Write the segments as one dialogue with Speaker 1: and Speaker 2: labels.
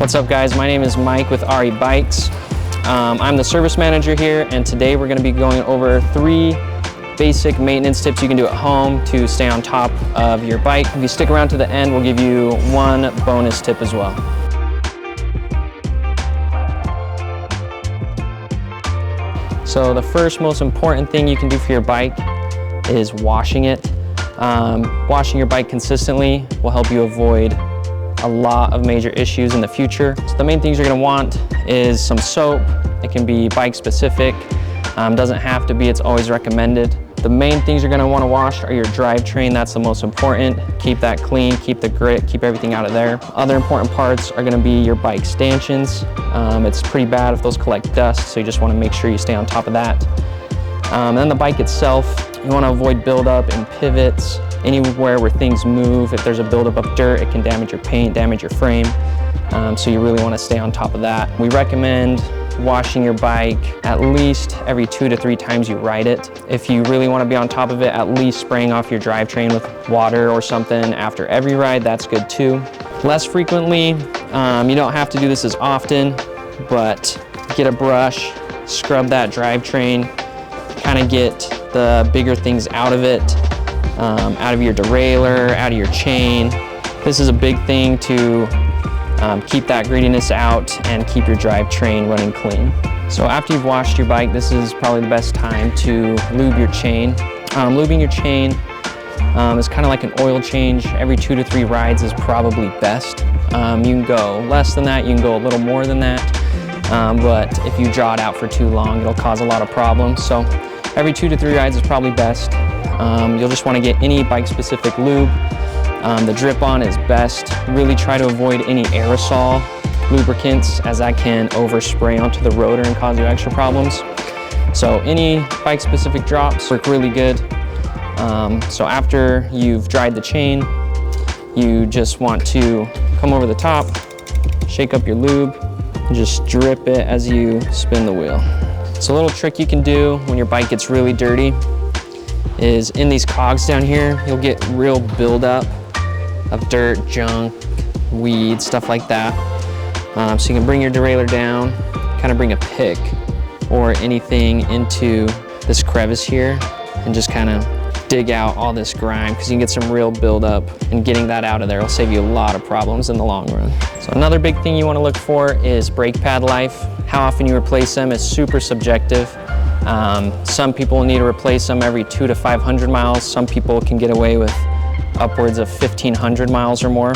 Speaker 1: What's up guys, my name is Mike with Ari Bikes. I'm the service manager here, and today we're going to be going over 3 basic maintenance tips you can do at home to stay on top of your bike. If you stick around to the end, we'll give you 1 bonus tip as well. So the first most important thing you can do for your bike is washing it. Washing your bike consistently will help you avoid a lot of major issues in the future. So the main things you're going to want is some soap. It can be bike specific, doesn't have to be, it's always recommended. The main things you're going to want to wash are your drivetrain. That's the most important. Keep that clean, keep the grit, keep everything out of there. Other important parts are going to be your bike stanchions. It's pretty bad if those collect dust, so you just want to make sure you stay on top of that. And then the bike itself, you want to avoid buildup in pivots, anywhere where things move. If there's a buildup of dirt, it can damage your paint, damage your frame. So you really want to stay on top of that. We recommend washing your bike at least every 2 to 3 times you ride it. If you really want to be on top of it, at least spraying off your drivetrain with water or something after every ride, that's good too. Less frequently, you don't have to do this as often, but get a brush, scrub that drivetrain, kind of get the bigger things out of it, out of your derailleur, out of your chain. This is a big thing to keep that grittiness out and keep your drivetrain running clean. So after you've washed your bike, this is probably the best time to lube your chain. Lubing your chain is kind of like an oil change. Every 2 to 3 rides is probably best. You can go less than that, you can go a little more than that, but if you draw it out for too long, it'll cause a lot of problems. So every 2 to 3 rides is probably best. You'll just want to get any bike-specific lube. The drip-on is best. Really try to avoid any aerosol lubricants, as that can overspray onto the rotor and cause you extra problems. So any bike-specific drops work really good. So after you've dried the chain, you just want to come over the top, shake up your lube, and just drip it as you spin the wheel. So a little trick you can do when your bike gets really dirty is in these cogs down here, you'll get real buildup of dirt, junk, weeds, stuff like that. So you can bring your derailleur down, kind of bring a pick or anything into this crevice here and just kind of dig out all this grime, because you can get some real buildup, and getting that out of there will save you a lot of problems in the long run. So another big thing you want to look for is brake pad life. How often you replace them is super subjective. Some people need to replace them every 200 to 500 miles. Some people can get away with upwards of 1,500 miles or more.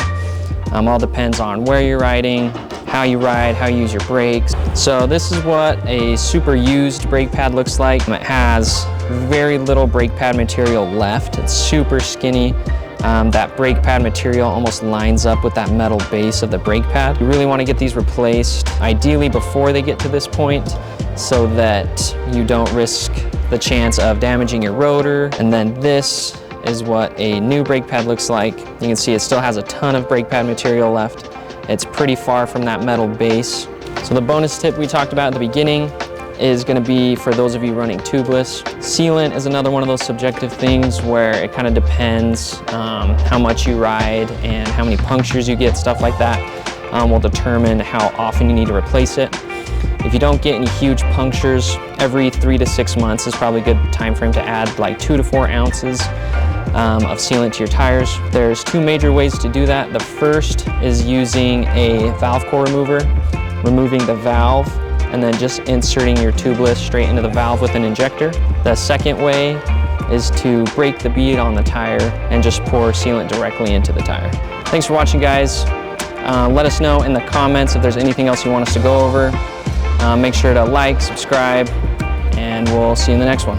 Speaker 1: All depends on where you're riding, how you ride, how you use your brakes. So this is what a super used brake pad looks like. It has very little brake pad material left. It's super skinny. That brake pad material almost lines up with that metal base of the brake pad. You really want to get these replaced, ideally before they get to this point, so that you don't risk the chance of damaging your rotor. And then this is what a new brake pad looks like. You can see it still has a ton of brake pad material left. It's pretty far from that metal base. So the bonus tip we talked about at the beginning is going to be for those of you running tubeless. Sealant is another one of those subjective things where it kind of depends how much you ride and how many punctures you get, stuff like that will determine how often you need to replace it. If you don't get any huge punctures, every 3 to 6 months is probably a good time frame to add like 2 to 4 ounces of sealant to your tires. There's 2 major ways to do that. The first is using a valve core remover, removing the valve and then just inserting your tubeless straight into the valve with an injector. The second way is to break the bead on the tire and just pour sealant directly into the tire. Thanks for watching, guys. Let us know in the comments if there's anything else you want us to go over. Make sure to like, subscribe, and we'll see you in the next one.